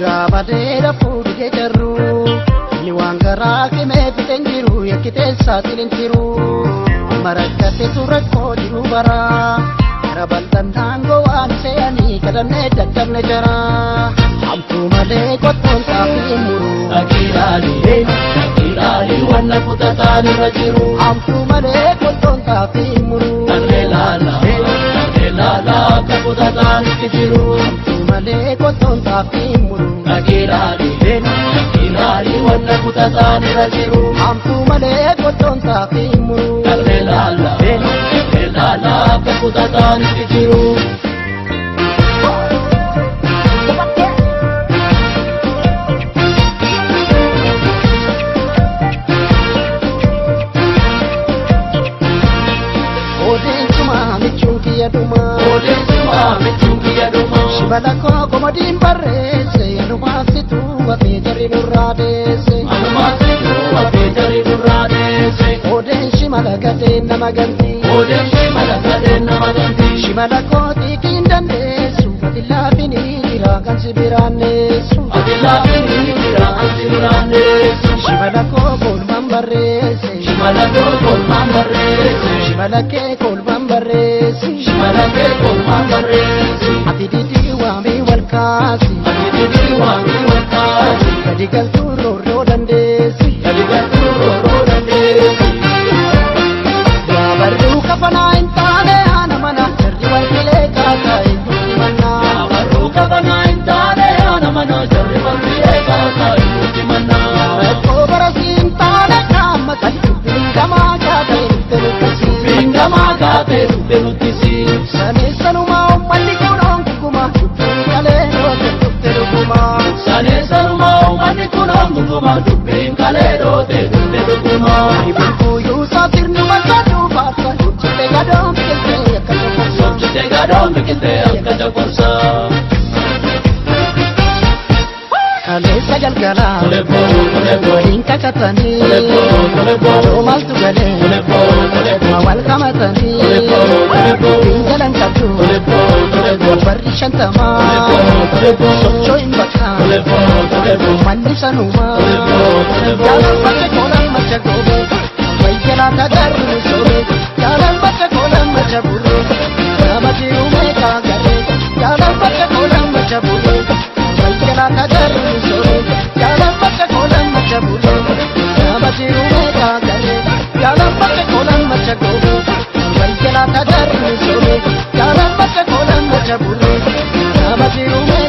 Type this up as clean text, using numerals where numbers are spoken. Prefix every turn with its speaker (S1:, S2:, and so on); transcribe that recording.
S1: Badera fuudhi keejarru ni waan garaa kemee fixeen jiru yakkitee saaxileen jiru marakkate rakkoo jiru bara gara bal'aan naangoo waan se'anii kadhannee daddabne jara hamtuu malee qottoon xaafii muru dhaqiidhaalee wanna kutataan irra jiru hamtuu malee qottoon xaafii muru dhallee laala akka kutataan itti jiru hamtuu malee qottoon xaafii muru dhaqiidhaalee wanna kutataan irra jiru hamtuu malee qottoon xaafii muru dhallee laala akka kutataan itti jiru. Shibala koko madin barrese anumasitu wafejari nurradese Oden shimala gade namaganti Shimala koti kindanesu Adilafini diragan sibiranesu Shibala koko mambarese Shimala ke kol mambarese Ati didi wami walkasi Kadi galturo rodandesi Baru kapana intane ana mana jarri walkile kaka inti mana Baru kapana intane ana mana jarri walkile kaka inti mana Ko barasi intane kama kali pingama kate penutisi Sane sanuma umali kunong kukuma kale no terukuma Sane sanuma umali kunong kukuma kale no terukuma Ibu yusa tirnu masadu basa Chite gadon bikite akada korsa Kale sagal gala Waliin kakatani Jomal tugale Mawal kamatani Pinjalan kabdu Barri shantama Sochoin bakha Mandi sanuma Jalan baca kolam maca gobe Wayyala tagar musobe Jalan baca kolam maca bulu Namati ume kagare Jalan baca kolam maca bulu Wayyala tagar musobe Jalan baca kolam maca bulu Namati ume kagare Jalan baca kolam maca gobe Wayyala tagar musobe Jalan baca kolam maca bulu Namati ume